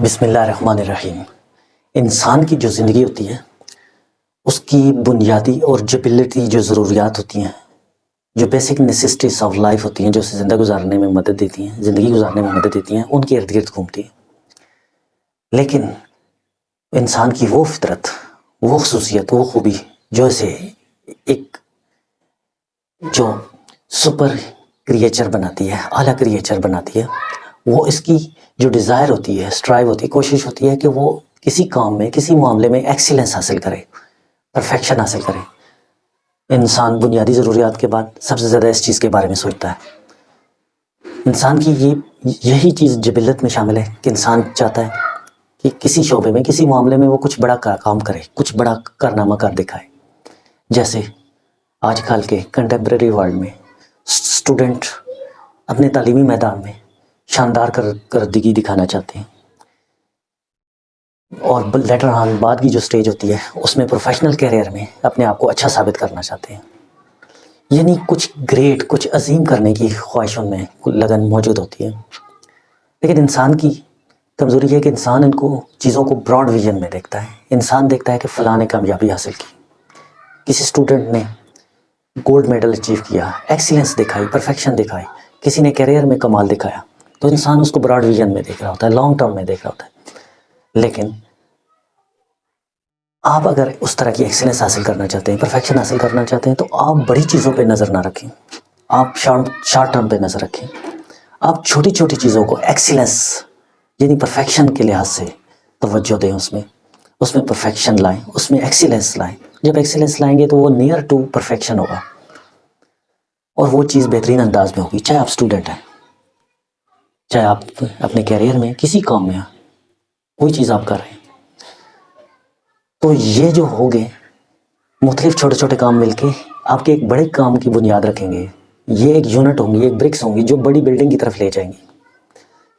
بسم اللہ الرحمن الرحیم۔ انسان کی جو زندگی ہوتی ہے اس کی بنیادی اور جبلتی جو ضروریات ہوتی ہیں، جو بیسک نیسیسٹیز آف لائف ہوتی ہیں، جو اسے زندہ گزارنے میں مدد دیتی ہیں، زندگی گزارنے میں مدد دیتی ہیں، ان کے ارد گرد گھومتی ہیں۔ لیکن انسان کی وہ فطرت، وہ خصوصیت، وہ خوبی جو اسے ایک جو سپر کریچر بناتی ہے، اعلیٰ کریچر بناتی ہے، وہ اس کی جو ڈیزائر ہوتی ہے، اسٹرائیو ہوتی ہے، کوشش ہوتی ہے کہ وہ کسی کام میں، کسی معاملے میں ایکسیلنس حاصل کرے، پرفیکشن حاصل کرے۔ انسان بنیادی ضروریات کے بعد سب سے زیادہ اس چیز کے بارے میں سوچتا ہے۔ انسان کی یہی چیز جبلت میں شامل ہے کہ انسان چاہتا ہے کہ کسی شعبے میں، کسی معاملے میں وہ کچھ بڑا کام کرے، کچھ بڑا کارنامہ کر دکھائے۔ جیسے آج کل کے کنٹمپریری ورلڈ میں اسٹوڈنٹ اپنے تعلیمی میدان میں شاندار کارکردگی دکھانا چاہتے ہیں، اور لیٹر آن بعد کی جو سٹیج ہوتی ہے اس میں پروفیشنل کیریئر میں اپنے آپ کو اچھا ثابت کرنا چاہتے ہیں، یعنی کچھ گریٹ، کچھ عظیم کرنے کی خواہش ان میں لگن موجود ہوتی ہے۔ لیکن انسان کی کمزوری یہ ہے کہ انسان ان کو چیزوں کو براڈ ویژن میں دیکھتا ہے۔ انسان دیکھتا ہے کہ فلاں نے کامیابی حاصل کی، کسی اسٹوڈنٹ نے گولڈ میڈل اچیو کیا، ایکسیلنس دکھائی، پرفیکشن دکھائی، کسی نے کیریئر میں کمال دکھایا، تو انسان اس کو براڈ ویژن میں دیکھ رہا ہوتا ہے، لانگ ٹرم میں دیکھ رہا ہوتا ہے۔ لیکن آپ اگر اس طرح کی ایکسیلنس حاصل کرنا چاہتے ہیں، پرفیکشن حاصل کرنا چاہتے ہیں، تو آپ بڑی چیزوں پہ نظر نہ رکھیں، آپ شارٹ ٹرم پہ نظر رکھیں۔ آپ چھوٹی چھوٹی چیزوں کو ایکسیلنس یعنی پرفیکشن کے لحاظ سے توجہ دیں، اس میں پرفیکشن لائیں، اس میں ایکسیلنس لائیں۔ جب ایکسیلنس لائیں گے تو وہ نیئر ٹو پرفیکشن ہوگا، اور وہ چیز بہترین انداز میں ہوگی، چاہے آپ اسٹوڈنٹ ہیں، چاہے آپ اپنے کیریئر میں کسی کام میں کوئی چیز آپ کر رہے ہیں۔ تو یہ جو ہوگے مختلف چھوٹے چھوٹے کام مل کے آپ کے ایک بڑے کام کی بنیاد رکھیں گے۔ یہ ایک یونٹ ہوں گی، ایک برکس ہوں گی جو بڑی بلڈنگ کی طرف لے جائیں گی۔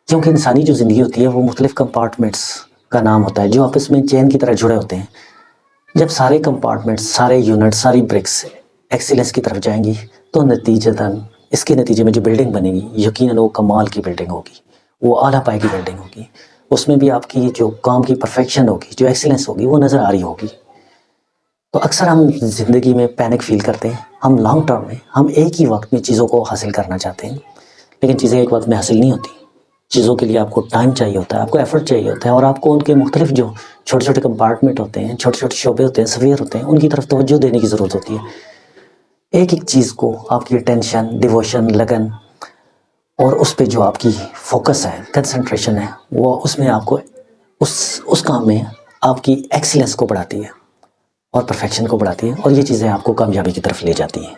کیونکہ انسانی جو زندگی ہوتی ہے وہ مختلف کمپارٹمنٹس کا نام ہوتا ہے جو آپس میں چین کی طرح جڑے ہوتے ہیں۔ جب سارے کمپارٹمنٹس، سارے یونٹ، ساری برکس ایکسیلنس کی طرف جائیں گی تو نتیجتاً اس کے نتیجے میں جو بلڈنگ بنے گی یقیناً وہ کمال کی بلڈنگ ہوگی، وہ اعلیٰ پائے کی بلڈنگ ہوگی۔ اس میں بھی آپ کی جو کام کی پرفیکشن ہوگی، جو ایکسیلنس ہوگی، وہ نظر آ رہی ہوگی۔ تو اکثر ہم زندگی میں پینک فیل کرتے ہیں، ہم لانگ ٹرم میں، ہم ایک ہی وقت میں چیزوں کو حاصل کرنا چاہتے ہیں، لیکن چیزیں ایک وقت میں حاصل نہیں ہوتی۔ چیزوں کے لیے آپ کو ٹائم چاہیے ہوتا ہے، آپ کو ایفرٹ چاہیے ہوتا ہے، اور آپ کو ان کے مختلف جو چھوٹے چھوٹے کمپارٹمنٹ ہوتے ہیں، چھوٹے چھوٹے شعبے ہوتے ہیں، سفیر ہوتے ہیں، ان کی طرف توجہ دینے کی ضرورت ہوتی ہے۔ ایک ایک چیز کو آپ کی اٹینشن، ڈیووشن، لگن، اور اس پہ جو آپ کی فوکس ہے، کنسنٹریشن ہے، وہ اس میں آپ کو اس کام میں آپ کی ایکسیلنس کو بڑھاتی ہے اور پرفیکشن کو بڑھاتی ہے، اور یہ چیزیں آپ کو کامیابی کی طرف لے جاتی ہیں۔